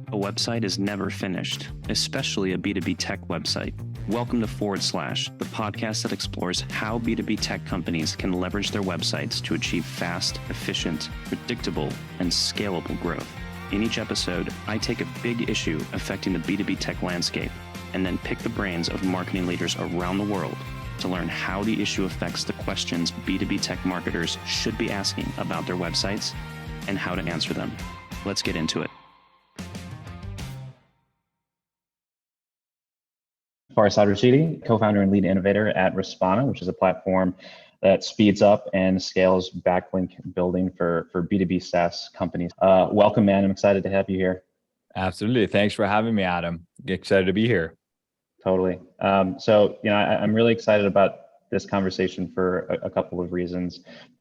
A website is never finished, especially a B2B tech website. Welcome to ForwardSlash, the podcast that explores how B2B tech companies can leverage their websites to achieve fast, efficient, predictable, and scalable growth. In each episode, I take a big issue affecting the B2B tech landscape and then pick the brains of marketing leaders around the world to learn how the issue affects the questions B2B tech marketers should be asking about their websites and how to answer them. Let's get into it. Farzad Rashidi, co-founder and lead innovator at Respona, which is a platform that speeds up and scales backlink building for B2B SaaS companies. Welcome, man. I'm excited to have you here. Absolutely. Thanks for having me, Adam. Excited to be here. Totally. I'm really excited about this conversation for a couple of reasons.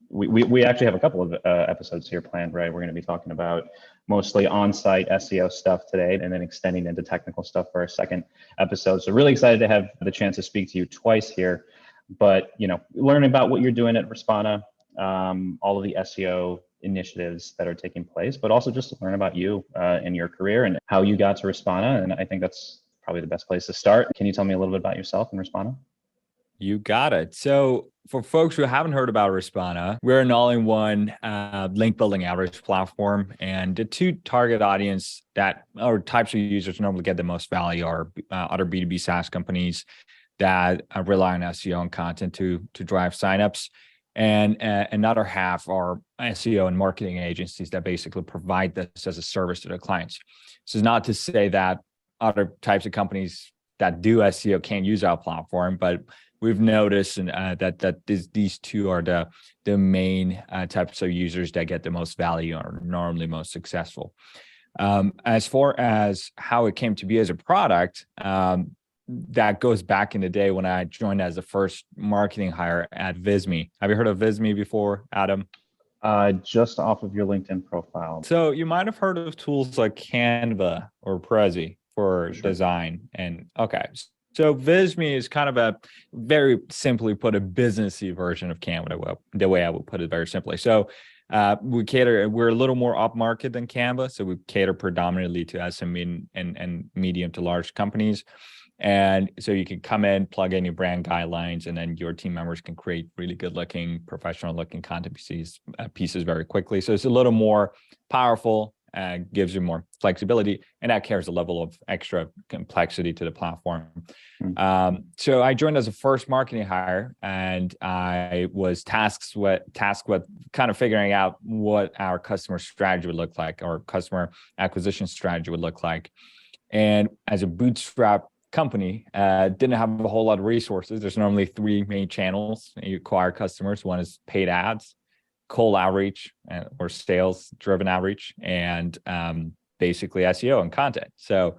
We actually have a couple of episodes here planned, right? We're going to be talking about mostly on-site SEO stuff today, and then extending into technical stuff for our second episode. So really excited to have the chance to speak to you twice here. But learning about what you're doing at Respona, all of the SEO initiatives that are taking place, but also just to learn about you and your career and how you got to Respona. And I think that's probably the best place to start. Can you tell me a little bit about yourself and Respona? You got it. So for folks who haven't heard about Respona, we're an all-in-one link building outreach platform. And the two target audience that or types of users normally get the most value are other B2B SaaS companies that rely on SEO and content to drive signups. And another half are SEO and marketing agencies that basically provide this as a service to their clients. So it's not to say that other types of companies that do SEO can't use our platform, but we've noticed that these two are the main types of users that get the most value and are normally most successful. As far as how it came to be as a product, that goes back in the day when I joined as the first marketing hire at Visme. Have you heard of Visme before, Adam? Just off of your LinkedIn profile. So you might have heard of tools like Canva or Prezi for design. And okay. So Visme is kind of a, very simply put, a businessy version of Canva, the way I would put it very simply. So we're a little more upmarket than Canva. So we cater predominantly to SME and medium to large companies. And so you can come in, plug in your brand guidelines, and then your team members can create really good looking, professional looking content pieces very quickly. So it's a little more powerful, gives you more flexibility, and that carries a level of extra complexity to the platform. So I joined as a first marketing hire, and I was tasked with kind of figuring out what our customer strategy would look like, or customer acquisition strategy would look like. And as a bootstrap company, didn't have a whole lot of resources. There's normally three main channels you acquire customers. One is paid ads, cold outreach, or sales driven outreach, and basically SEO and content. So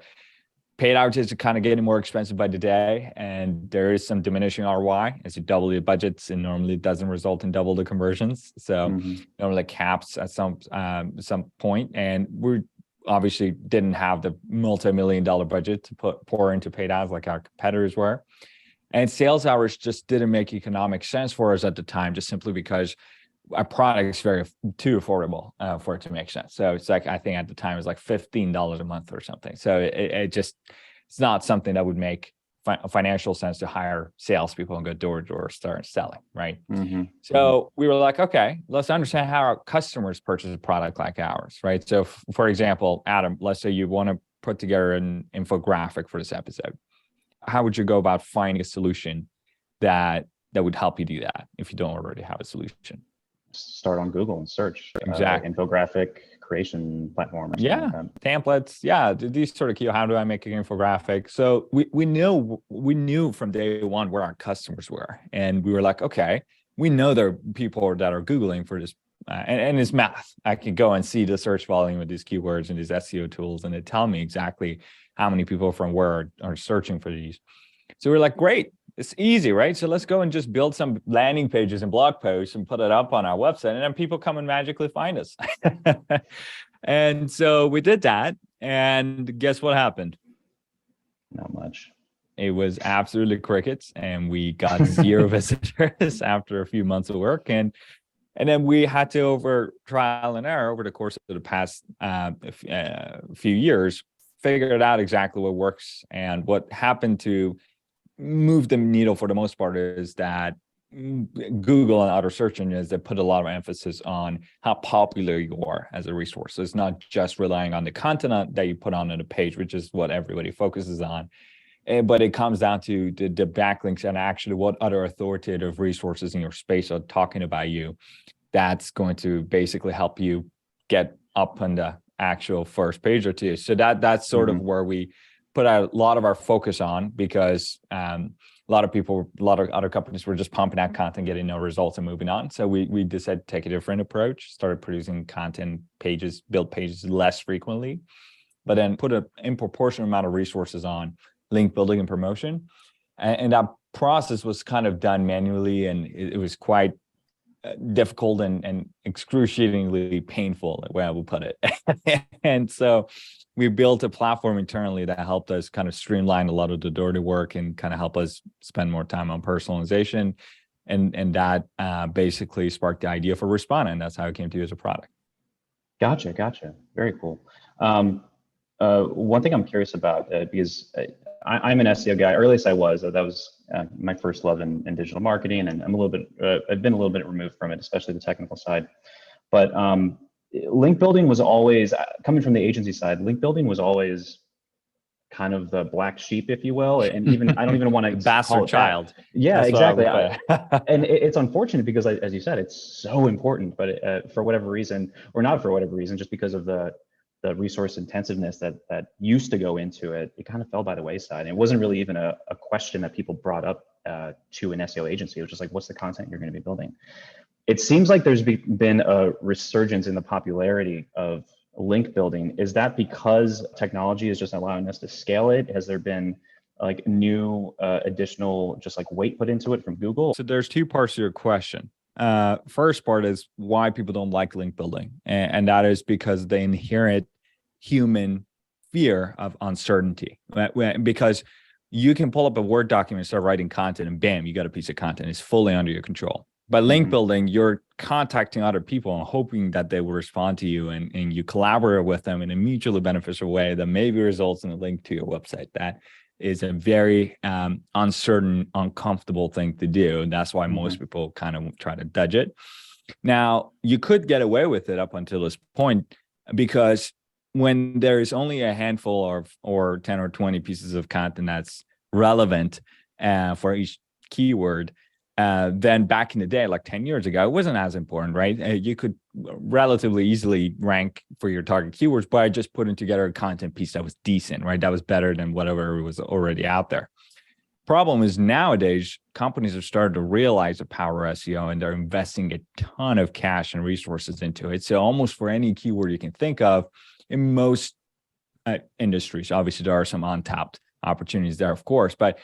paid outreach is kind of getting more expensive by the day, and there is some diminishing ROI as you double your budgets, and normally it doesn't result in double the conversions. So normally caps at some point, and we obviously didn't have the multi-million-dollar budget to pour into paid ads like our competitors were. And sales hours just didn't make economic sense for us at the time, just simply because our product is too affordable for it to make sense. So it's like, I think at the time it was like $15 a month or something. So it's not something that would make financial sense to hire salespeople and go door to door, start selling, right? So we were like, okay, let's understand how our customers purchase a product like ours, right? So for example, Adam, let's say you want to put together an infographic for this episode. How would you go about finding a solution that would help you do that if you don't already have a solution? Start on Google and search infographic creation platform. Yeah, like templates. Yeah, these sort of key. How do I make an infographic? So we knew from day one where our customers were, and we were like, okay, we know there are people that are Googling for this, and it's math. I can go and see the search volume of these keywords and these SEO tools, and it tell me exactly how many people from where are searching for these. So we're like, great. It's easy, right? So let's go and just build some landing pages and blog posts and put it up on our website, and then people come and magically find us. And so we did that, and guess what happened? Not much. It was absolutely crickets, and we got 0 visitors after a few months of work. And then we had to, over trial and error over the course of the past few years, figured out exactly what works. And what happened to move the needle for the most part is that Google and other search engines that put a lot of emphasis on how popular you are as a resource. So it's not just relying on the content that you put on the page, which is what everybody focuses on, but it comes down to the backlinks and actually what other authoritative resources in your space are talking about you. That's going to basically help you get up on the actual first page or two. So that's sort of where we put a lot of our focus on, because a lot of other companies were just pumping out content, getting no results and moving on. So we decided to take a different approach, started producing content pages, build pages less frequently, but then put an in proportional amount of resources on link building and promotion. And that process was kind of done manually, and it was quite difficult and excruciatingly painful, the way I would put it. And so we built a platform internally that helped us kind of streamline a lot of the dirty work and kind of help us spend more time on personalization. And that basically sparked the idea for Respona, and that's how it came to you as a product. Gotcha. Very cool. One thing I'm curious about, because I'm an SEO guy, or at least I was. That was my first love in digital marketing, and I've been a little bit removed from it, especially the technical side. But link building was always, coming from the agency side, link building was always kind of the black sheep, if you will. And even I don't even want to bastard child. Yeah, that's exactly. And it's unfortunate because, as you said, it's so important, but for whatever reason, or not for whatever reason, just because of the resource intensiveness that used to go into it, it kind of fell by the wayside. And it wasn't really even a question that people brought up to an SEO agency. It was just like, what's the content you're going to be building? It seems like there's been a resurgence in the popularity of link building. Is that because technology is just allowing us to scale it? Has there been like new additional just like weight put into it from Google? So there's two parts to your question. First part is why people don't like link building. And that is because they inherit human fear of uncertainty. Because you can pull up a Word document, start writing content, and bam, you got a piece of content. It's fully under your control. By link building, you're contacting other people and hoping that they will respond to you, and you collaborate with them in a mutually beneficial way that maybe results in a link to your website. That is a very uncertain, uncomfortable thing to do. And that's why most people kind of try to dodge it. Now, you could get away with it up until this point, because when there is only a handful or 10 or 20 pieces of content that's relevant for each keyword, then back in the day, like 10 years ago, it wasn't as important, right? You could relatively easily rank for your target keywords by just putting together a content piece that was decent, right? That was better than whatever was already out there. Problem is, nowadays, companies have started to realize the power of SEO, and they're investing a ton of cash and resources into it. So almost for any keyword you can think of in most industries, obviously there are some untapped opportunities there, of course, but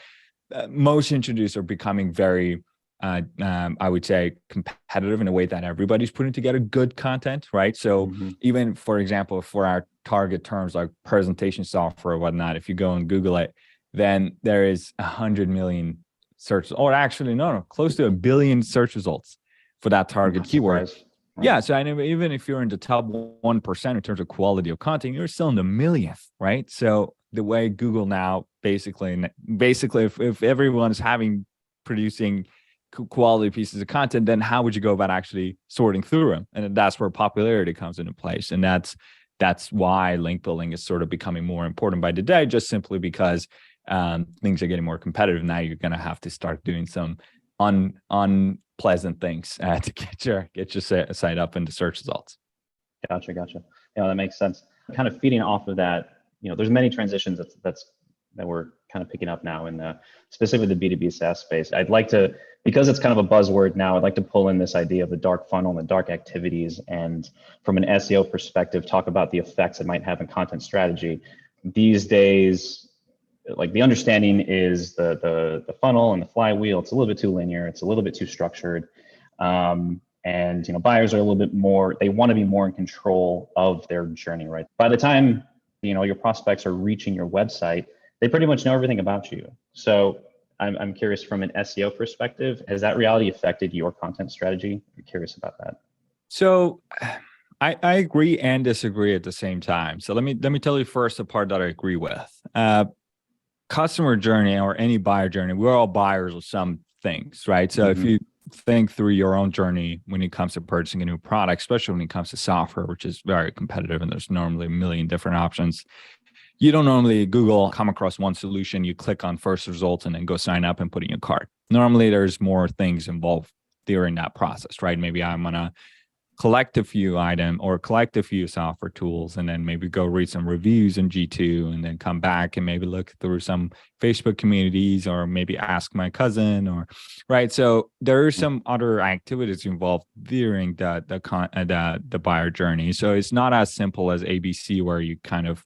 most industries are becoming very I would say competitive in a way that everybody's putting together good content, right? So even, for example, for our target terms like presentation software or whatnot, if you go and Google it, then there is 100 million searches, or actually, no, close to 1 billion search results for that target keyword. Right. Yeah, so I know even if you're in the top 1% in terms of quality of content, you're still in the millionth, right? So the way Google now basically, if everyone's producing quality pieces of content, then how would you go about actually sorting through them? And that's where popularity comes into place. And that's why link building is sort of becoming more important by the day, just simply because things are getting more competitive. Now you're going to have to start doing some unpleasant things to get your site up into search results. Gotcha. Yeah, that makes sense. Kind of feeding off of that, there's many transitions that we're kind of picking up now in specifically the B2B SaaS space. I'd like to, because it's kind of a buzzword now, I'd like to pull in this idea of the dark funnel and the dark activities, and from an SEO perspective, talk about the effects it might have in content strategy. These days, like the understanding is the funnel and the flywheel, it's a little bit too linear, it's a little bit too structured. And buyers are a little bit more, they want to be more in control of their journey, right? By the time your prospects are reaching your website, they pretty much know everything about you. So I'm curious, from an SEO perspective, has that reality affected your content strategy? I'm curious about that. So I agree and disagree at the same time. So let me tell you first the part that I agree with. Customer journey or any buyer journey, we're all buyers of some things, right? So if you think through your own journey when it comes to purchasing a new product, especially when it comes to software, which is very competitive and there's normally a million different options, you don't normally Google, come across one solution, you click on first results and then go sign up and put in your cart. Normally there's more things involved during that process, right? Maybe I'm going to collect a few software tools and then maybe go read some reviews in G2 and then come back and maybe look through some Facebook communities or maybe ask my cousin or right. So there are some other activities involved during the buyer journey. So it's not as simple as ABC where you kind of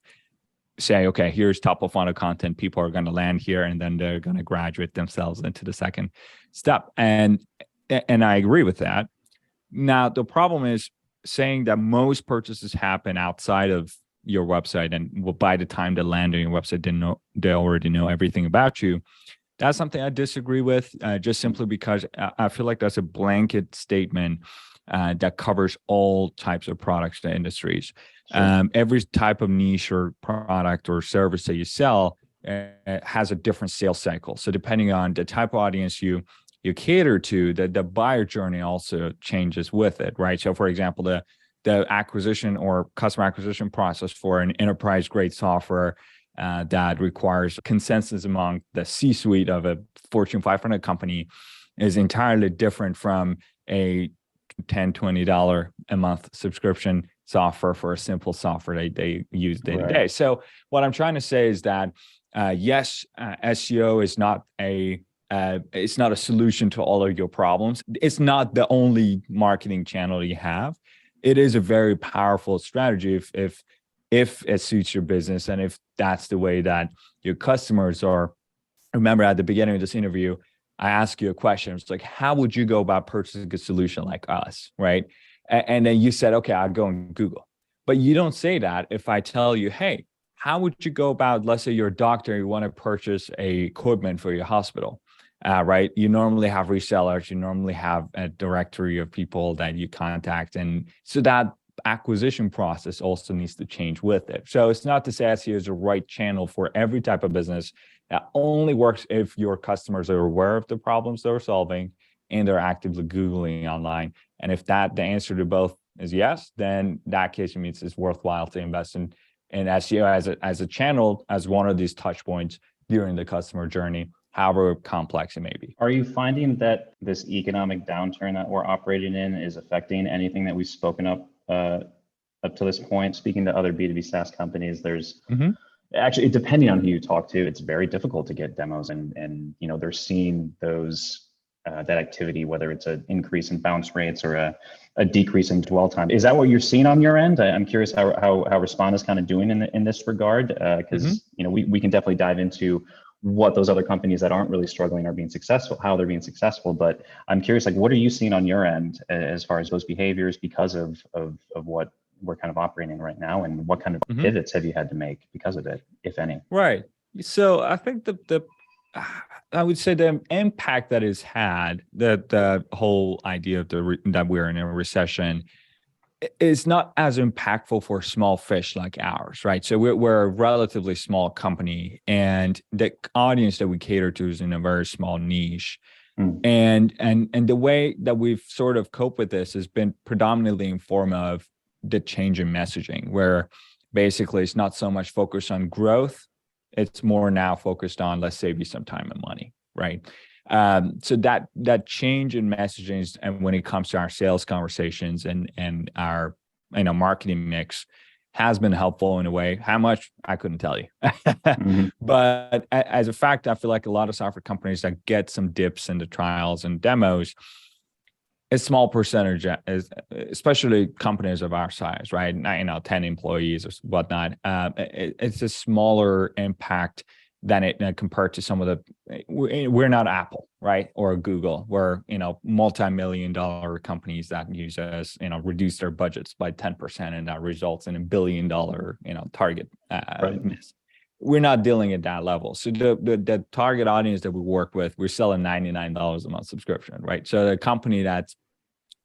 say, okay, here's top of funnel content. People are going to land here and then they're going to graduate themselves into the second step. And I agree with that. Now, the problem is saying that most purchases happen outside of your website, and by the time they land on your website, they already know everything about you. That's something I disagree with, just simply because I feel like that's a blanket statement that covers all types of products and industries. Sure. Every type of niche or product or service that you sell has a different sales cycle. So depending on the type of audience you cater to, the buyer journey also changes with it, right? So for example, the acquisition or customer acquisition process for an enterprise grade software that requires consensus among the C-suite of a Fortune 500 company is entirely different from a $10, $20 a month subscription software for a simple software they use day to day. So what I'm trying to say is that yes, SEO is not it's not a solution to all of your problems. It's not the only marketing channel you have. It is a very powerful strategy if it suits your business and if that's the way that your customers are. Remember at the beginning of this interview, I asked you a question. It's like, how would you go about purchasing a solution like us, right? And then you said, okay, I'd go on Google. But you don't say that if I tell you, hey, how would you go about, let's say you're a doctor, you want to purchase equipment for your hospital. Right? You normally have resellers, you normally have a directory of people that you contact. And so that acquisition process also needs to change with it. So it's not to say SEO is the right channel for every type of business. That only works if your customers are aware of the problems they're solving and they're actively Googling online. And if the answer to both is yes, then that case means it's worthwhile to invest in SEO as a channel, as one of these touch points during the customer journey, however complex it may be. Are you finding that this economic downturn that we're operating in is affecting anything that we've spoken up to this point? Speaking to other B2B SaaS companies, there's actually, depending on who you talk to, it's very difficult to get demos, and they're seeing those that activity, whether it's an increase in bounce rates or a decrease in dwell time. Is that what you're seeing on your end? I'm curious how Respona is kind of doing in this regard, because we can definitely dive into what those other companies that aren't really struggling are being successful, how they're being successful. But I'm curious, like, what are you seeing on your end as far as those behaviors because of what we're kind of operating right now, and what kind of pivots have you had to make because of it, if any? Right. So I think I would say the impact that it's had, the whole idea of that we're in a recession, is not as impactful for small fish like ours, right? So we're a relatively small company, and the audience that we cater to is in a very small niche. And the way that we've sort of coped with this has been predominantly in form of the change in messaging, where basically it's not so much focused on growth, it's more now focused on, let's save you some time and money, right? So that change in messaging, and when it comes to our sales conversations and our marketing mix, has been helpful in a way. How much, I couldn't tell you. But as a fact, I feel like a lot of software companies that get some dips in the trials and demos, a small percentage, especially companies of our size, right? 10 employees or whatnot. It's a smaller impact than it compared to some of we're not Apple, right? Or Google, we're, multi-million-dollar companies that use us, reduce their budgets by 10%, and that results in $1 billion, target miss. We're not dealing at that level. So the target audience that we work with, we're selling $99 a month subscription, right? So the company that's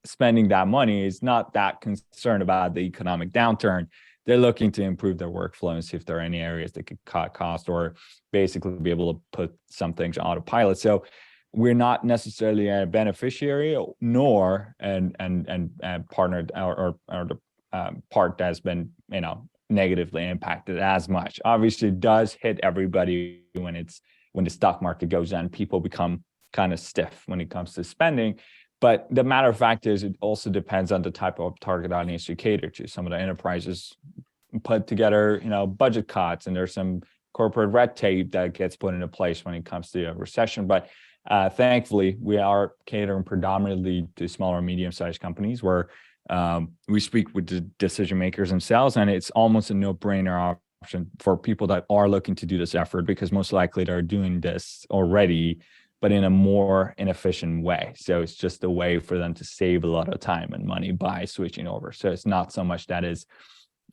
spending that money is not that concerned about the economic downturn. They're looking to improve their workflow and see if there are any areas that could cut cost or basically be able to put some things on autopilot. So we're not necessarily a beneficiary nor and partnered or the part that's been, negatively impacted as much. Obviously, it does hit everybody when the stock market goes down. People become kind of stiff when it comes to spending. But the matter of fact is, it also depends on the type of target audience you cater to. Some of the enterprises put together, budget cuts, and there's some corporate red tape that gets put into place when it comes to a recession. But thankfully, we are catering predominantly to smaller, medium-sized companies where we speak with the decision makers themselves, and it's almost a no-brainer option for people that are looking to do this effort, because most likely they're doing this already, but in a more inefficient way. So it's just a way for them to save a lot of time and money by switching over. So it's not so much that's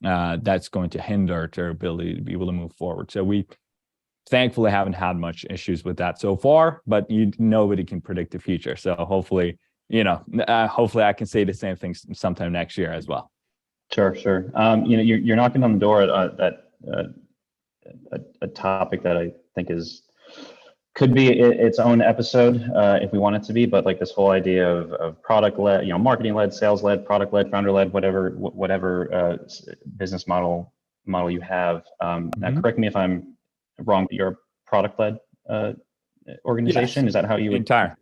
going to hinder their ability to be able to move forward. So we thankfully haven't had much issues with that so far, but nobody can predict the future. So hopefully I can say the same thing sometime next year as well. Sure. You're knocking on the door at a topic that I think could be its own episode if we want it to be, but like this whole idea of product-led, marketing-led, sales-led, product-led, founder-led, whatever business model you have. Now, correct me if I'm wrong, but you're a product-led organization. Yes. Is that how you would? Entire.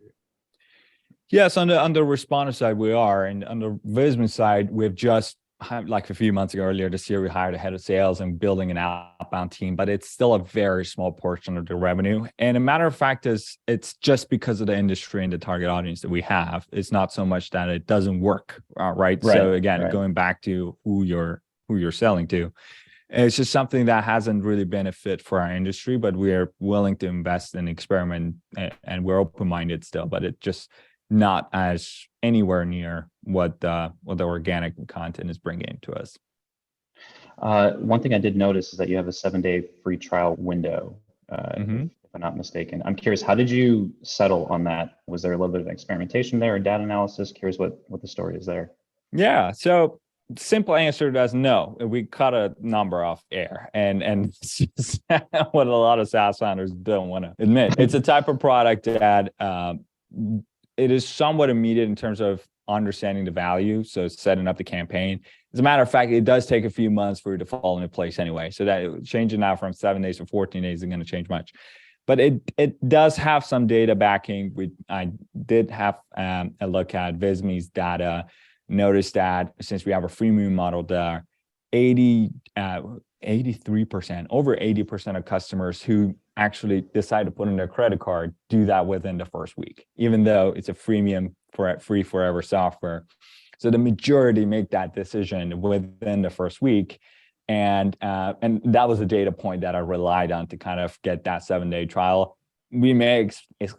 Yes, on the Respona side we are, and on the Visma side we've just, like a few months ago, earlier this year, we hired a head of sales and building an outbound team, but it's still a very small portion of the revenue. And a matter of fact is, it's just because of the industry and the target audience that we have. It's not so much that it doesn't work, right? So again, going back to who you're selling to, it's just something that hasn't really been a fit for our industry, but we are willing to invest and experiment, and we're open-minded still, but it just not as anywhere near what the organic content is bringing to us. One thing I did notice is that you have a 7-day free trial window, if I'm not mistaken. I'm curious, how did you settle on that? Was there a little bit of experimentation there or data analysis? Curious what the story is there. Yeah, so simple answer is no. We cut a number off air, and it's just what a lot of SaaS founders don't want to admit. It's a type of product that it is somewhat immediate in terms of understanding the value, so setting up the campaign. As a matter of fact, it does take a few months for it to fall into place anyway. So that changing now from 7 days to 14 days isn't going to change much. But it does have some data backing. I did have a look at Visme's data, noticed that since we have a freemium model there, 83%, over 80% of customers who actually decide to put in their credit card do that within the first week, even though it's a freemium for free forever software. So the majority make that decision within the first week. And that was a data point that I relied on to kind of get that 7-day trial. We may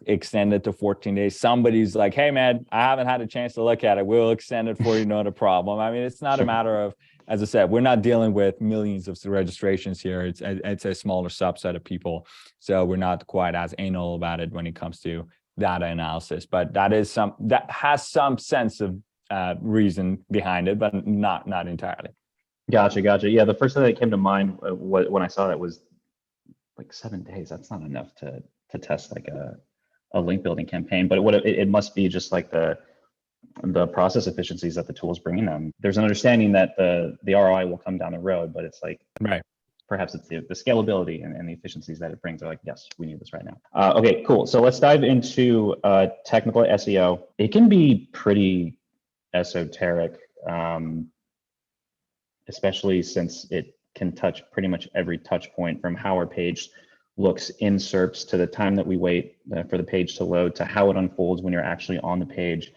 extend it to 14 days. Somebody's like, hey man, I haven't had a chance to look at it. We'll extend it for you, not a problem. I mean, it's not a matter of, as I said, we're not dealing with millions of registrations here. It's a smaller subset of people. So we're not quite as anal about it when it comes to data analysis, but that has some sense of reason behind it, but not entirely. Gotcha. Yeah, the first thing that came to mind when I saw that was like 7 days. That's not enough to test like a link building campaign, but it must be just like the process efficiencies that the tool is bringing them. There's an understanding that the ROI will come down the road, but it's like, right. Perhaps it's the scalability and the efficiencies that it brings. They're like, yes, we need this right now. Okay, cool. So let's dive into technical SEO. It can be pretty esoteric, especially since it can touch pretty much every touch point, from how our page looks in SERPs to the time that we wait for the page to load to how it unfolds when you're actually on the page.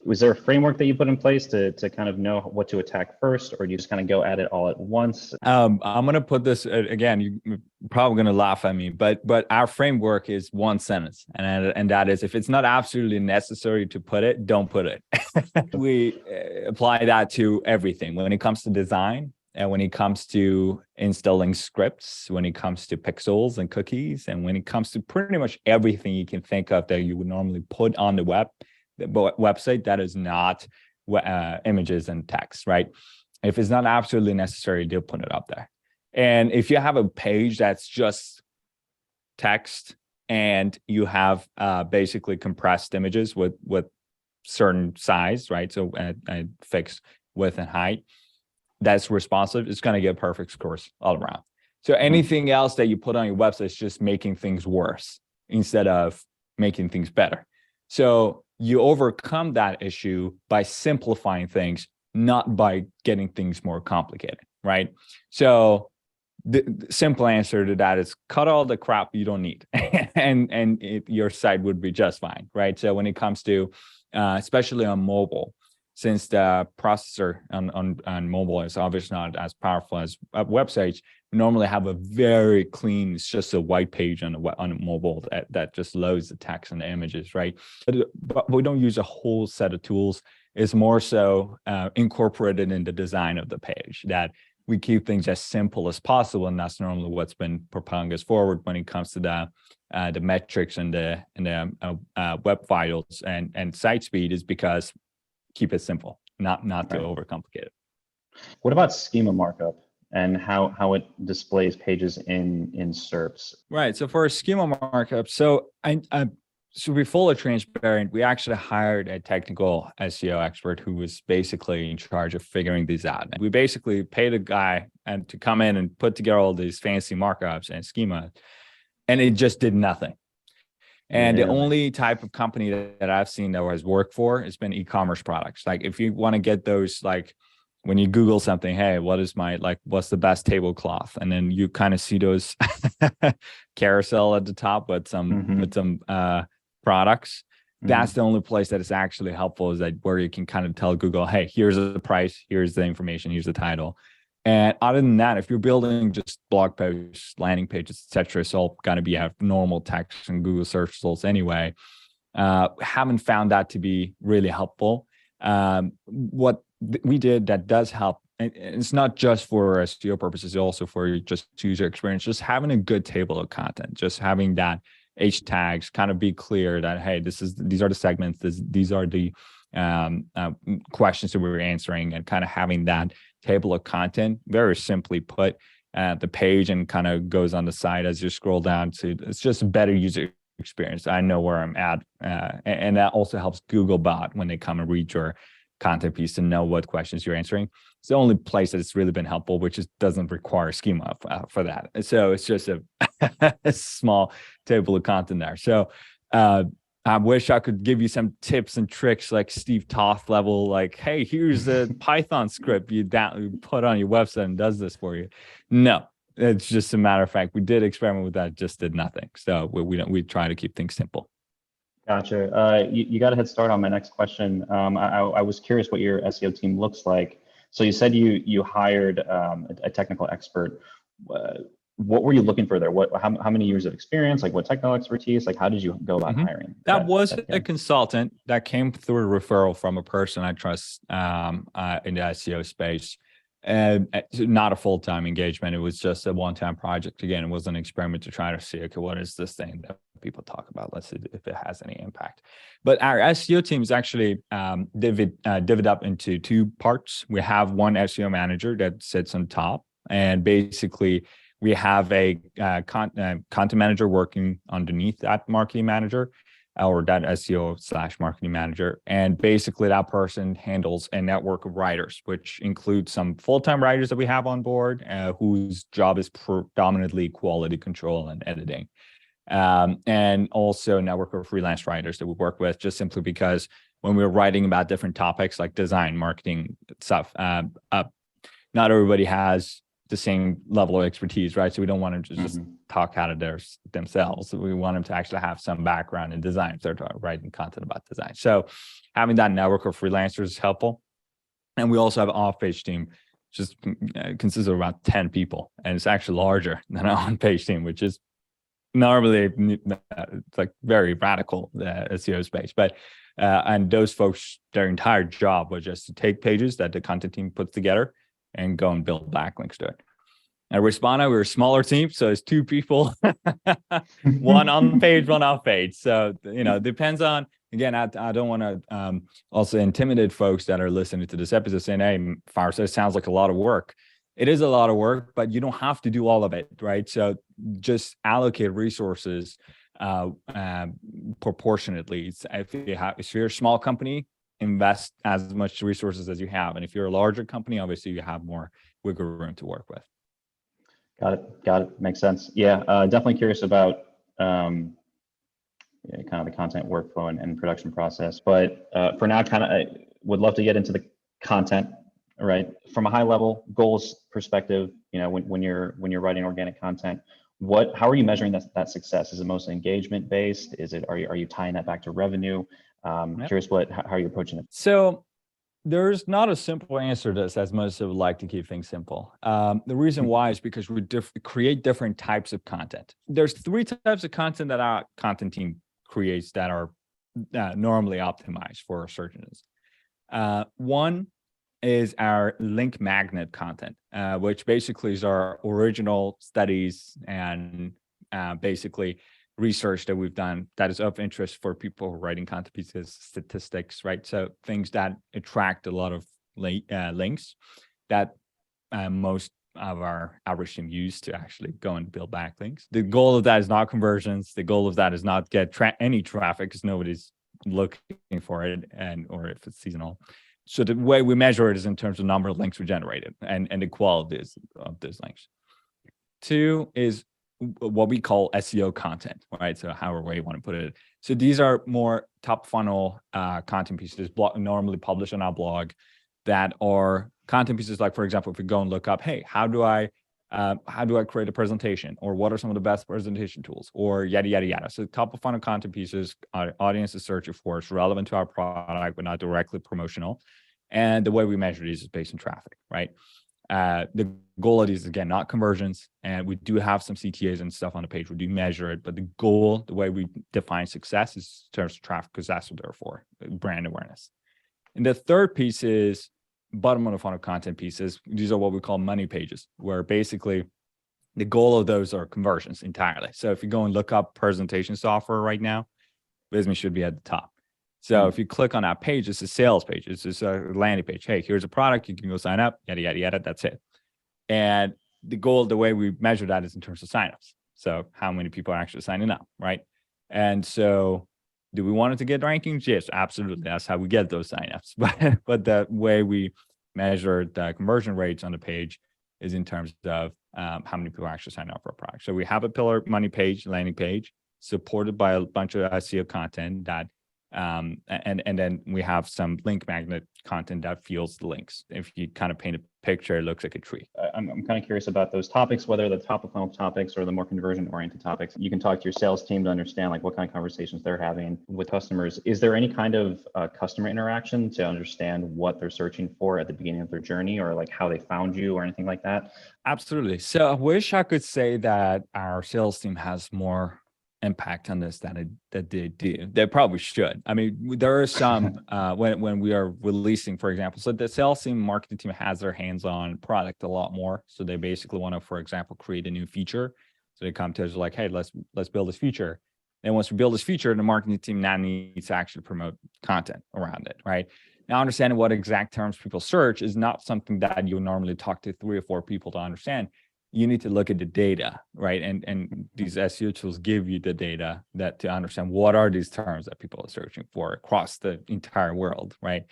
Was there a framework that you put in place to kind of know what to attack first, or do you just kind of go at it all at once? I'm going to put this again, you're probably going to laugh at me, but our framework is one sentence. And that is, if it's not absolutely necessary to put it, don't put it. We apply that to everything when it comes to design, and when it comes to installing scripts, when it comes to pixels and cookies, and when it comes to pretty much everything you can think of that you would normally put on the web. website that is not images and text, right? If it's not absolutely necessary, they'll put it up there. And if you have a page that's just text and you have basically compressed images with certain size, right? So fixed width and height, that's responsive, it's going to get perfect scores all around. So anything else that you put on your website is just making things worse instead of making things better. So you overcome that issue by simplifying things, not by getting things more complicated, right? So the simple answer to that is cut all the crap you don't need, and your site would be just fine, right? So when it comes to, especially on mobile, since the processor on mobile is obviously not as powerful as websites, we normally have a very clean, it's just a white page on a mobile that just loads the text and the images, right? But we don't use a whole set of tools. It's more so incorporated in the design of the page, that we keep things as simple as possible, and that's normally what's been propelling us forward when it comes to the metrics and the web vitals and site speed, is because keep it simple, not to overcomplicate it. What about schema markup and how it displays pages in SERPs? Right. So for a schema markup, so to be fully transparent, we actually hired a technical SEO expert who was basically in charge of figuring these out. And we basically paid a guy to come in and put together all these fancy markups and schema, and it just did nothing. And the only type of company that I've seen that has worked for has been e-commerce products. Like if you want to get those, like when you Google something, hey, what's the best tablecloth? And then you kind of see those carousel at the top with some products. That's the only place that is actually helpful, is that where you can kind of tell Google, hey, here's the price, here's the information, here's the title. And other than that, if you're building just blog posts, landing pages, etc., it's all going to have normal text and Google search results anyway. Haven't found that to be really helpful. What we did that does help, and it's not just for SEO purposes, it's also for just user experience, just having a good table of content, just having that H tags kind of be clear that, hey, these are the segments, these are the questions that we were answering, and kind of having that table of content very simply put the page, and kind of goes on the side as you scroll down to, it's just a better user experience. I know where I'm at, and that also helps Googlebot when they come and read your content piece to know what questions you're answering. It's the only place that it's really been helpful, which doesn't require schema for that. So it's just a small table of content there. So I wish I could give you some tips and tricks like Steve Toth level, like, hey, here's a Python script you put on your website and does this for you. No, it's just a matter of fact, we did experiment with that, just did nothing. So we try to keep things simple. Gotcha. You got a head start on my next question. I was curious what your SEO team looks like. So you said you hired a technical expert. What were you looking for there? How many years of experience? Like what technical expertise? Like how did you go about hiring? That was a consultant that came through a referral from a person I trust in the SEO space. And not a full-time engagement. It was just a one-time project. Again, it was an experiment to try to see, okay, what is this thing that people talk about? Let's see if it has any impact. But our SEO team is actually divided up into two parts. We have one SEO manager that sits on top, and basically we have a content manager working underneath that marketing manager, or that SEO/marketing manager. And basically that person handles a network of writers, which includes some full-time writers that we have on board, whose job is predominantly quality control and editing. And also a network of freelance writers that we work with, just simply because when we're writing about different topics like design, marketing stuff, not everybody has the same level of expertise, right? So we don't want them to just talk out of themselves. We want them to actually have some background in design. They're writing content about design. So having that network of freelancers is helpful. And we also have an off-page team, just consists of about 10 people. And it's actually larger than an on-page team, which is normally it's like very radical, the SEO space. But and those folks, their entire job was just to take pages that the content team puts together and go and build backlinks to it. At Respona, we're a smaller team, so it's two people, one on page, one off page. So, depends on again, I don't want to also intimidate folks that are listening to this episode saying, hey, Farzad, it sounds like a lot of work. It is a lot of work, but you don't have to do all of it, right? So just allocate resources proportionately. If you're a small company, invest as much resources as you have. And if you're a larger company, obviously you have more wiggle room to work with. Got it. Makes sense. Yeah, definitely curious about kind of the content workflow and production process. But for now, I would love to get into the content, right? From a high level goals perspective, when you're writing organic content, how are you measuring that success? Is it mostly engagement based? Are you tying that back to revenue? Yep. Curious how are you approaching it? So there's not a simple answer to this, as most would like to keep things simple. The reason why is because we create different types of content. There's 3 types of content that our content team creates that are normally optimized for search engines. One is our link magnet content, which basically is our original studies and basically research that we've done that is of interest for people writing content pieces, statistics, right? So things that attract a lot of links that most of our average team use to actually go and build backlinks. The goal of that is not conversions. The goal of that is not get any traffic because nobody's looking for it, or if it's seasonal. So the way we measure it is in terms of number of links we generated and the quality of those links. 2 is what we call SEO content, right? So however way you want to put it. So these are more top funnel content pieces normally published on our blog that are content pieces like, for example, if we go and look up, hey, how do I create a presentation, or what are some of the best presentation tools, or yada, yada, yada. So top of funnel content pieces our audience is searching for, it's relevant to our product, but not directly promotional. And the way we measure these is based on traffic, right? The goal of these is, again, not conversions, and we do have some CTAs and stuff on the page. We do measure it, but the goal, the way we define success is in terms of traffic, because that's what they're for, brand awareness. And the third piece is bottom of the funnel content pieces. These are what we call money pages, where basically the goal of those are conversions entirely. So if you go and look up presentation software right now, Visme should be at the top. So if you click on that page, it's a sales page. It's just a landing page. Hey, here's a product. You can go sign up, yada, yada, yada. That's it. And the goal, the way we measure that is in terms of signups. So how many people are actually signing up, right? And so do we want it to get rankings? Yes, absolutely. That's how we get those signups. But the way we measure the conversion rates on the page is in terms of how many people actually sign up for a product. So we have a pillar money page, landing page, supported by a bunch of SEO content that and then we have some link magnet content that fuels the links. If you kind of paint a picture, it looks like a tree. I'm kind of curious about those topics, whether the top of funnel topics or the more conversion oriented topics. You can talk to your sales team to understand like what kind of conversations they're having with customers. Is there any kind of customer interaction to understand what they're searching for at the beginning of their journey, or like how they found you or anything like that? Absolutely. So I wish I could say that our sales team has more impact on this that they do. They probably should. I mean, there are some when we are releasing, for example, so the sales team, marketing team has their hands on product a lot more. So they basically want to, for example, create a new feature. So they come to us like, hey, let's build this feature. And once we build this feature, the marketing team now needs to actually promote content around it, right? Now, understanding what exact terms people search is not something that you normally talk to 3 or 4 people to understand. You need to look at the data, right? And these SEO tools give you the data that to understand what are these terms that people are searching for across the entire world, right?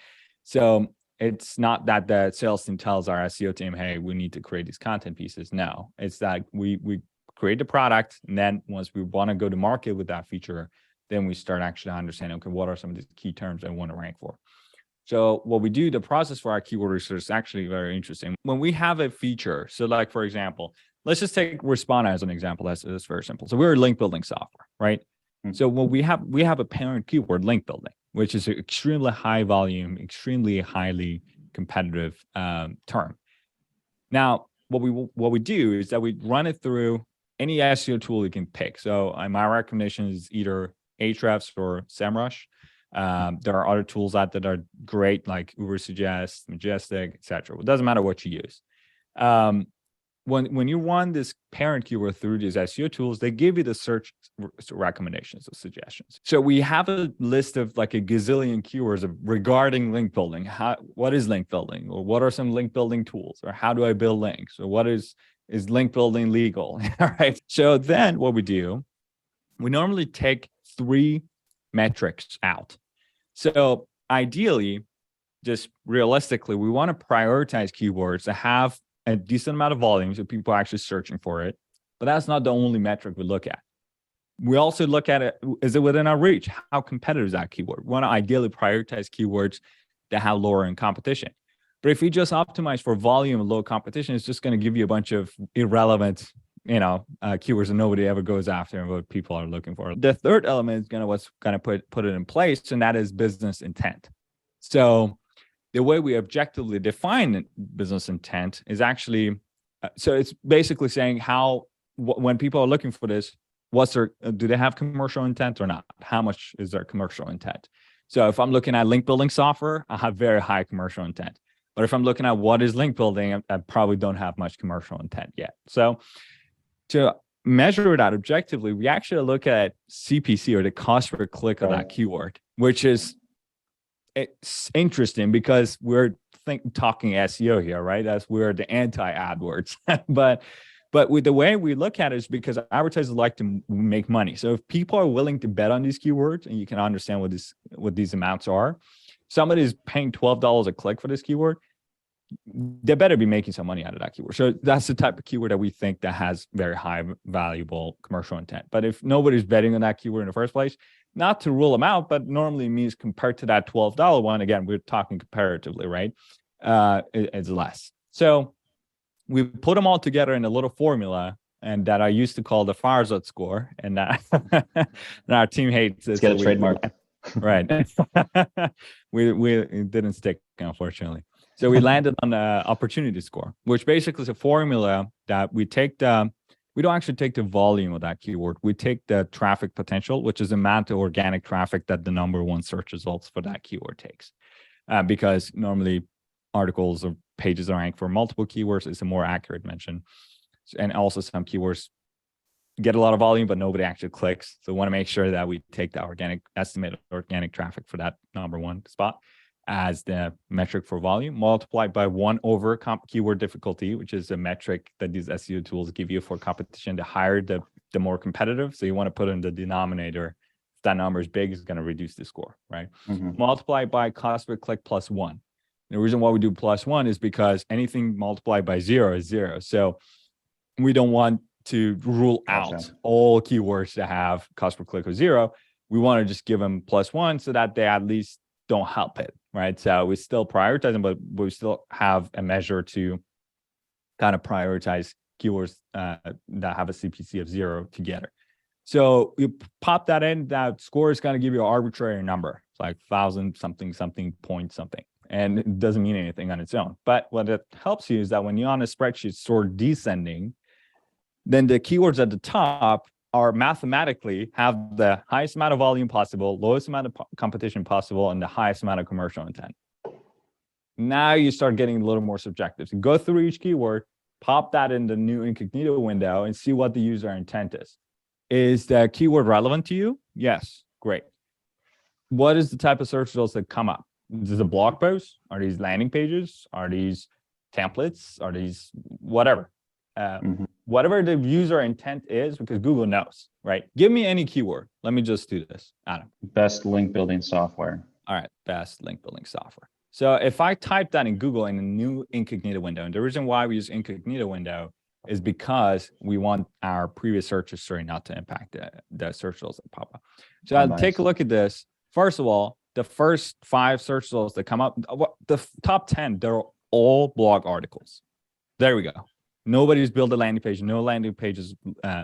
So it's not that the sales team tells our SEO team, hey, we need to create these content pieces. No, it's that we create the product, and then once we want to go to market with that feature, then we start actually understanding, okay, what are some of the key terms I want to rank for? So what we do, the process for our keyword research is actually very interesting. When we have a feature, so like, for example, let's just take Respona as an example. That's very simple. So we're a link building software, right? Mm-hmm. So when we have a parent keyword, link building, which is an extremely high volume, extremely highly competitive term. Now, what we do is that we run it through any SEO tool you can pick. So my recommendation is either Ahrefs or SEMrush. There are other tools out there that are great, like Ubersuggest, Majestic, etc. It doesn't matter what you use. when you run this parent keyword through these SEO tools, they give you the search recommendations or suggestions. So we have a list of like a gazillion keywords regarding link building. What is link building, or what are some link building tools, or how do I build links, or what is link building legal? All right. So then what we do, we normally take 3 metrics out. So ideally, just realistically, we want to prioritize keywords that have a decent amount of volume, so people are actually searching for it. But that's not the only metric we look at. We also look at it, is it within our reach? How competitive is that keyword? We want to ideally prioritize keywords that have lower in competition. But if you just optimize for volume and low competition, it's just going to give you a bunch of irrelevant, keywords that nobody ever goes after and what people are looking for. The third element is what's going to put it in place, and that is business intent. So the way we objectively define business intent is actually, so it's basically saying when people are looking for this, do they have commercial intent or not? How much is their commercial intent? So if I'm looking at link building software, I have very high commercial intent. But if I'm looking at what is link building, I probably don't have much commercial intent yet. So to measure it out objectively, we actually look at CPC, or the cost per click of that keyword, which is, it's interesting because we're talking SEO here, right? We're the anti-AdWords. but with the way we look at it is because advertisers like to make money. So if people are willing to bet on these keywords, and you can understand what these amounts are, somebody is paying $12 a click for this keyword, they better be making some money out of that keyword. So that's the type of keyword that we think that has very high valuable commercial intent. But if nobody's betting on that keyword in the first place, not to rule them out, but normally means compared to that $12 one, again, we're talking comparatively, right? It's less. So we put them all together in a little formula, and that I used to call the Farzad score, and that and our team hates it. Let's get a trademark. Right. we didn't stick, unfortunately. So we landed on the opportunity score, which basically is a formula that we don't actually take the volume of that keyword. We take the traffic potential, which is the amount of organic traffic that the number one search results for that keyword takes. Because normally articles or pages are ranked for multiple keywords. It's a more accurate mention. And also some keywords get a lot of volume, but nobody actually clicks. So we want to make sure that we take the estimated organic traffic for that number one spot as the metric for volume, multiplied by 1 over keyword difficulty, which is a metric that these SEO tools give you for competition. The higher, the more competitive. So you want to put in the denominator. If that number is big, it's going to reduce the score, right? Mm-hmm. Multiplied by cost per click plus 1. The reason why we do plus 1 is because anything multiplied by 0 is 0. So we don't want to rule out all keywords that have cost per click of 0. We want to just give them plus 1 so that they at least don't help it, right? So we still prioritize them, but we still have a measure to kind of prioritize keywords that have a CPC of 0 together. So you pop that in, that score is going to give you an arbitrary number. It's like 1,000 something point something. And it doesn't mean anything on its own. But what it helps you is that when you're on a spreadsheet sort descending, then the keywords at the top are mathematically have the highest amount of volume possible, lowest amount of competition possible, and the highest amount of commercial intent. Now you start getting a little more subjective. So go through each keyword, pop that in the new incognito window, and see what the user intent is. Is the keyword relevant to you? Yes, great. What is the type of search results that come up? Is this a blog post? Are these landing pages? Are these templates? Are these whatever? Whatever the user intent is, because Google knows, right? Give me any keyword. Let me just do this, Adam. Best link building software. All right, best link building software. So if I type that in Google in a new incognito window, and the reason why we use incognito window is because we want our previous search history not to impact the search results that pop up. So I'll take a look at this. First of all, the first 5 search results that come up, the top 10, they're all blog articles. There we go. Nobody's built a landing page. No landing pages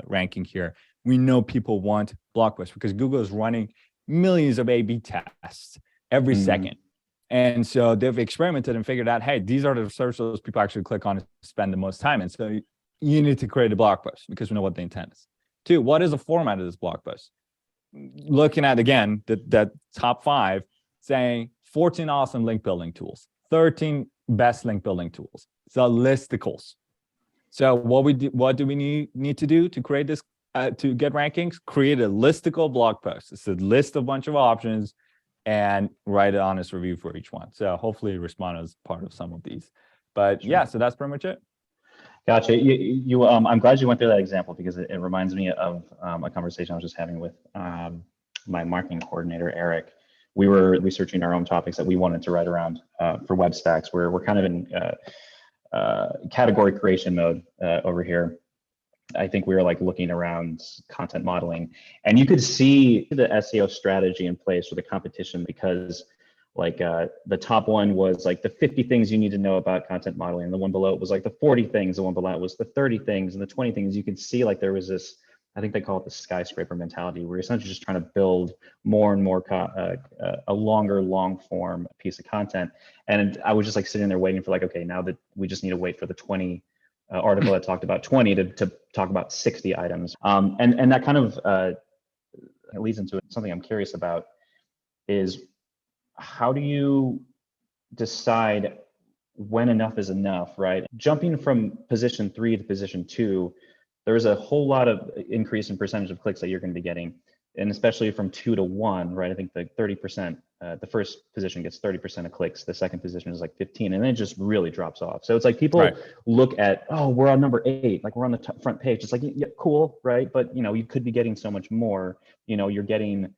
ranking here. We know people want blog posts because Google is running millions of A/B tests every second. And so they've experimented and figured out, hey, these are the search results people actually click on and spend the most time in. So you need to create a blog post because we know what the intent is. 2, what is the format of this blog post? Looking at, again, the top 5, saying 14 awesome link building tools, 13 best link building tools. So listicles. So what do we need to do to create this, to get rankings? Create a listicle blog post. It's a list of bunch of options and write an honest review for each one. So hopefully Respona is part of some of these. But Sure. yeah, so that's pretty much it. Gotcha. I'm glad you went through that example because it reminds me of a conversation I was just having with my marketing coordinator, Eric. We were researching our own topics that we wanted to write around for Webstacks, where we're kind of in category creation mode over here. I think we were like looking around content modeling, and you could see the SEO strategy in place for the competition, because like the top one was like the 50 things you need to know about content modeling, and the one below it was like the 40 things, the one below it was the 30 things, and the 20 things. You could see like there was this, I think they call it the skyscraper mentality, where you're essentially just trying to build more and more a longer, long form piece of content. And I was just like sitting there waiting for like, okay, now that we just need to wait for the 20 article that talked about 20 to talk about 60 items. And that kind of leads into something I'm curious about is, how do you decide when enough is enough, right? Jumping from position 3 to position 2, there's a whole lot of increase in percentage of clicks that you're going to be getting. And especially from 2 to 1, right? I think the 30%, the first position gets 30% of clicks. The second position is like 15, and then it just really drops off. So it's like people look at, oh, we're on number 8, like we're on the front page. It's like, yeah, cool, right? But you could be getting so much more. You're getting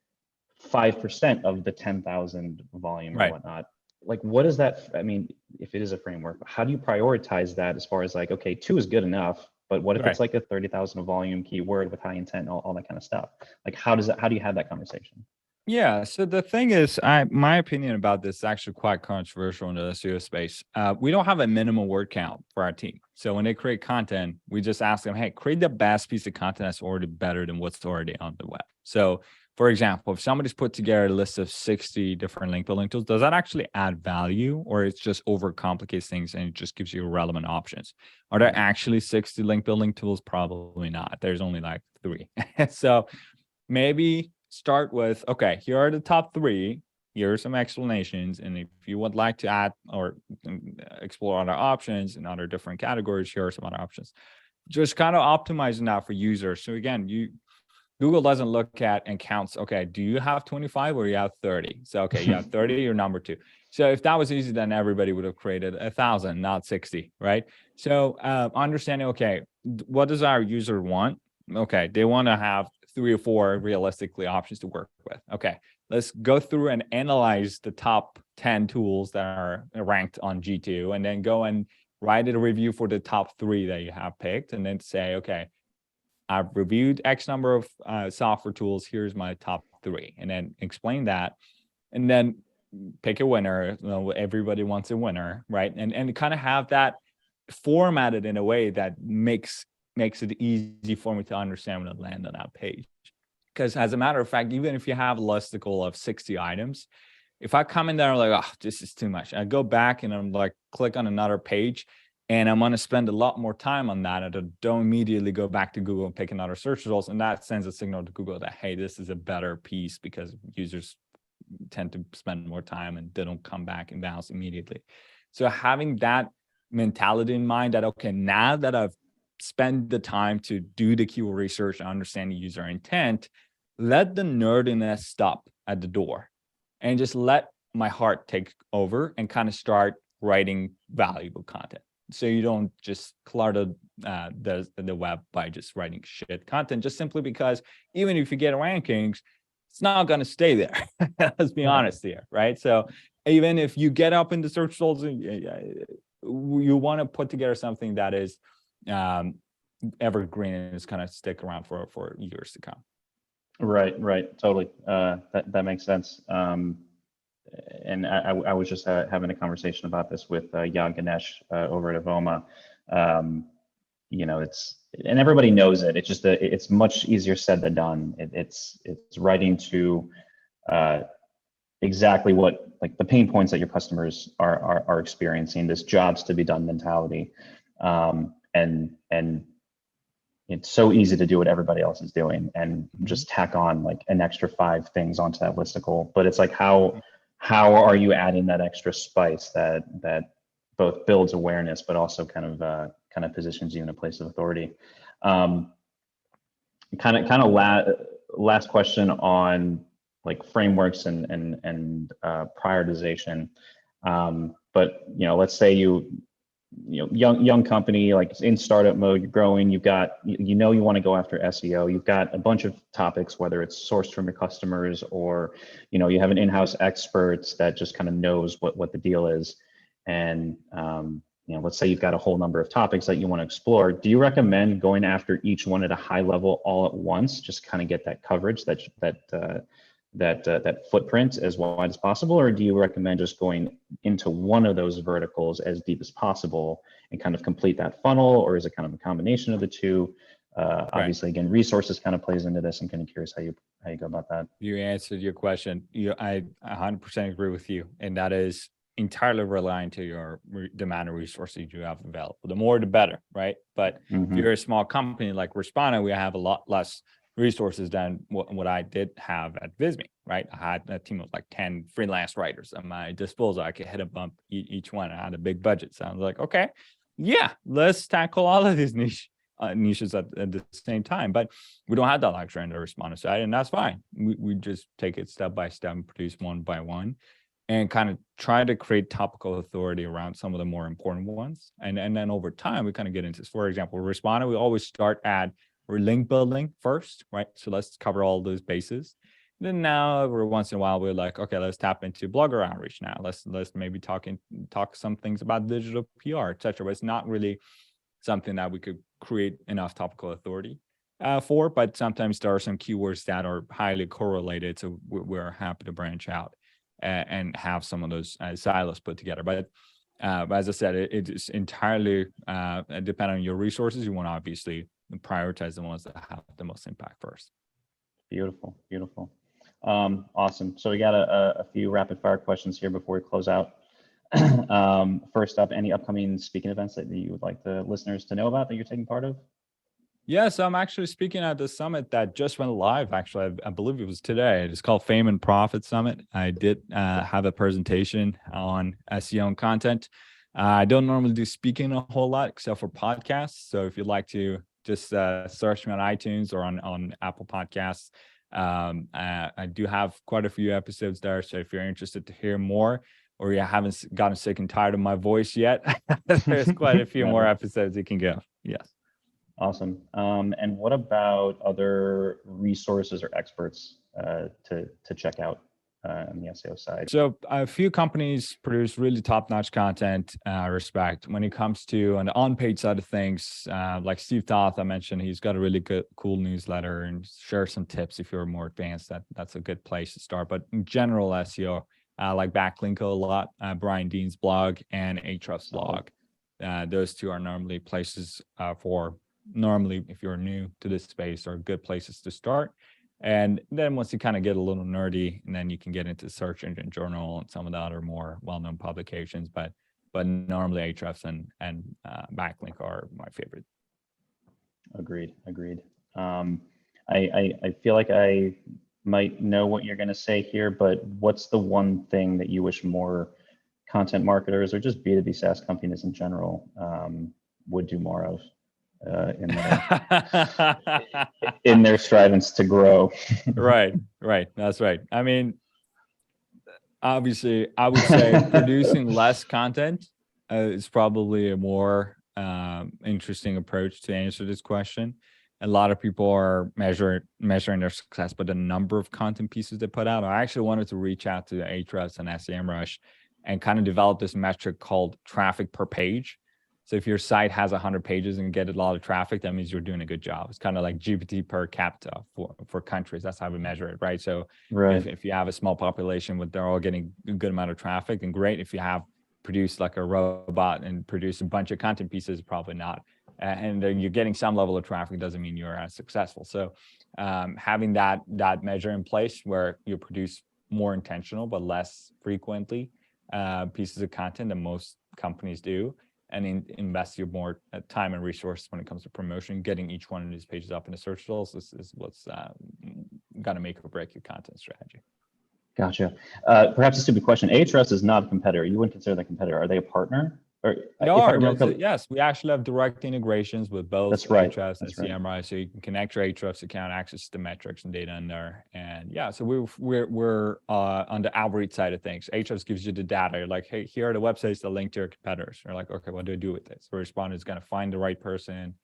5% of the 10,000 volume or whatnot. Like, what is that? I mean, if it is a framework, how do you prioritize that as far as like, okay, 2 is good enough, but what if it's like a 30,000 volume keyword with high intent and all that kind of stuff? Like, how do you have that conversation? Yeah. So the thing is, my opinion about this is actually quite controversial in the SEO space. We don't have a minimum word count for our team. So when they create content, we just ask them, hey, create the best piece of content that's already better than what's already on the web. So for example, if somebody's put together a list of 60 different link building tools, does that actually add value, or it just overcomplicates things and it just gives you relevant options? Are there actually 60 link building tools? Probably not. There's only like 3. So maybe start with, okay, here are the top 3. Here are some explanations. And if you would like to add or explore other options in other different categories, here are some other options. Just kind of optimizing that for users. So again, Google doesn't look at and counts, okay, do you have 25 or you have 30? So, okay, you have 30, you're number 2. So if that was easy, then everybody would have created 1,000, not 60, right? So understanding, okay, what does our user want? Okay, they want to have 3 or 4 realistically options to work with. Okay, let's go through and analyze the top 10 tools that are ranked on G2, and then go and write a review for the top 3 that you have picked, and then say, okay, I've reviewed X number of software tools. Here's my top 3, and then explain that, and then pick a winner. Everybody wants a winner, right? And kind of have that formatted in a way that makes it easy for me to understand when I land on that page. Because as a matter of fact, even if you have a listicle of 60 items, if I come in there and I'm like, oh, this is too much, I go back and I'm like, click on another page, and I'm going to spend a lot more time on that. And I don't immediately go back to Google and pick another search results. And that sends a signal to Google that, hey, this is a better piece, because users tend to spend more time and they don't come back and bounce immediately. So having that mentality in mind that, okay, now that I've spent the time to do the keyword research and understand the user intent, let the nerdiness stop at the door and just let my heart take over and kind of start writing valuable content. So you don't just clutter the web by just writing shit content, just simply because even if you get rankings, it's not going to stay there. Let's be honest here, right? So even if you get up in the search results, you want to put together something that is evergreen and is kind of stick around for years to come. Right, totally. That makes sense. And I was just having a conversation about this with Jan Ganesh over at Avoma. And everybody knows it. It's just it's much easier said than done. It's writing to exactly what, like, the pain points that your customers are experiencing. This jobs to be done mentality, and it's so easy to do what everybody else is doing and just tack on like an extra 5 things onto that listicle. But it's like, how are you adding that extra spice that both builds awareness, but also kind of kind of positions you in a place of authority. Last question on like frameworks and prioritization. But let's say young company, like in startup mode, you're growing, you've got, you want to go after SEO, you've got a bunch of topics, whether it's sourced from your customers or, you have an in-house expert that just kind of knows what the deal is. And, let's say you've got a whole number of topics that you want to explore. Do you recommend going after each one at a high level all at once, just kind of get that coverage, that footprint as wide as possible? Or do you recommend just going into one of those verticals as deep as possible and kind of complete that funnel? Or is it kind of a combination of the two? Obviously, again, resources kind of plays into this. I'm kind of curious how you go about that. You answered your question. I 100% agree with you. And that is entirely reliant to the amount of resources you have available. The more, the better, right? But if you're a small company like Respona, we have a lot less resources than what I did have at Visme, right? I had a team of like 10 freelance writers at my disposal. I could hit a bump each one. I had a big budget. So I was like, okay, yeah, let's tackle all of these niches at the same time. But we don't have that luxury on the Respona side, and that's fine. We just take it step by step and produce one by one and kind of try to create topical authority around some of the more important ones. And then over time, we kind of get into this. For example, Respona, we always start at link building first, right? So let's cover all those bases. Then now, every once in a while, we're like, okay, let's tap into blogger outreach now. Let's maybe talk some things about digital PR, et cetera. But it's not really something that we could create enough topical authority for. But sometimes there are some keywords that are highly correlated, so we're happy to branch out and have some of those silos put together. But as I said, it's entirely dependent on your resources. You want to obviously prioritize the ones that have the most impact first. Beautiful. Awesome. So we got a few rapid fire questions here before we close out. First up, any upcoming speaking events that you would like the listeners to know about that you're taking part of? Yeah, so I'm actually speaking at the summit that just went live. Actually, I believe it was today. It's called Fame and Profit Summit. I did have a presentation on SEO and content. I don't normally do speaking a whole lot except for podcasts. So if you'd like to just search me on iTunes or on Apple Podcasts. I do have quite a few episodes there. So if you're interested to hear more, or you haven't gotten sick and tired of my voice yet, there's quite a few more episodes you can go. Yes. Awesome. And what about other resources or experts to check out on the SEO side? So a few companies produce really top-notch content, respect. When it comes to on the on-page side of things, like Steve Toth, I mentioned, he's got a really good, cool newsletter and share some tips if you're more advanced. That's a good place to start. But in general, SEO, like Backlinko a lot, Brian Dean's blog and Ahrefs blog. Those two are normally places normally, if you're new to this space, are good places to start. And then once you kind of get a little nerdy, and then you can get into Search Engine Journal and some of the other more well-known publications. But normally Ahrefs and Backlink are my favorite. Agreed. I feel like I might know what you're going to say here, but what's the one thing that you wish more content marketers or just B2B SaaS companies in general would do more of in their strivings to grow? Right. That's right. I mean, obviously, I would say producing less content is probably a more interesting approach to answer this question. A lot of people are measuring their success by the number of content pieces they put out. I actually wanted to reach out to Ahrefs and SEMrush and kind of develop this metric called traffic per page. So if your site has 100 pages and get a lot of traffic, that means you're doing a good job. It's kind of like GPT per capita for countries. That's how we measure it, right? So if you have a small population, but they're all getting a good amount of traffic, then great. If you have produced like a robot and produce a bunch of content pieces, probably not. And you're getting some level of traffic doesn't mean you're as successful. So having that measure in place where you produce more intentional but less frequently pieces of content than most companies do, and invest your more time and resources when it comes to promotion, getting each one of these pages up in the search results is what's got to make or break your content strategy. Gotcha. Perhaps a stupid question. Ahrefs is not a competitor. You wouldn't consider them a competitor. Are they a partner? Or They if I are. remember, Yes, we actually have direct integrations with both that's right. Ahrefs and That's right. CMRI, so you can connect your Ahrefs account, access the metrics and data in there. And yeah, so we're on the outreach side of things. Ahrefs gives you the data. You're like, hey, here are the websites that link to your competitors. You're like, okay, what do I do with this? So Respona is going to find the right person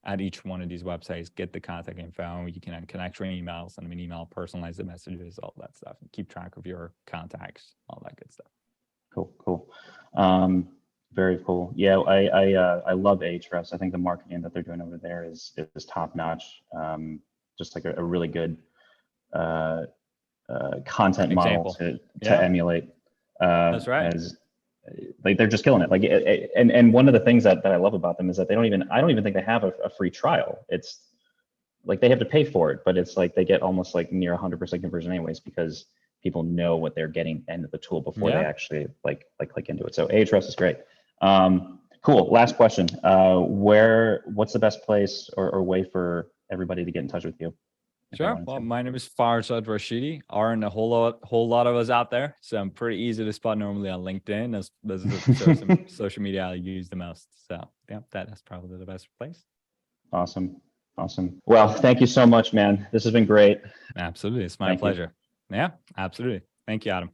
at each one of these websites, get the contact info. You can then connect your emails, send them an email, personalize the messages, all that stuff, and keep track of your contacts, all that good stuff. Cool. Very cool. Yeah, I love Ahrefs. I think the marketing that they're doing over there is top notch. Just like a really good content Example. model to emulate. That's right. As like they're just killing it. Like and one of the things that I love about them is that I don't even think they have a free trial. It's like they have to pay for it, but it's like they get almost like near 100% conversion anyways, because people know what they're getting into the tool before they actually like click into it. So Ahrefs is great. Cool. Last question. What's the best place or way for everybody to get in touch with you? Sure. Well, my name is Farzad Rashidi. Aren't a whole lot of us out there, so I'm pretty easy to spot normally on LinkedIn. Those are the social media I use the most. So yeah, that's probably the best place. Awesome. Well, thank you so much, man. This has been great. Absolutely, it's my pleasure. Yeah, absolutely. Thank you, Adam.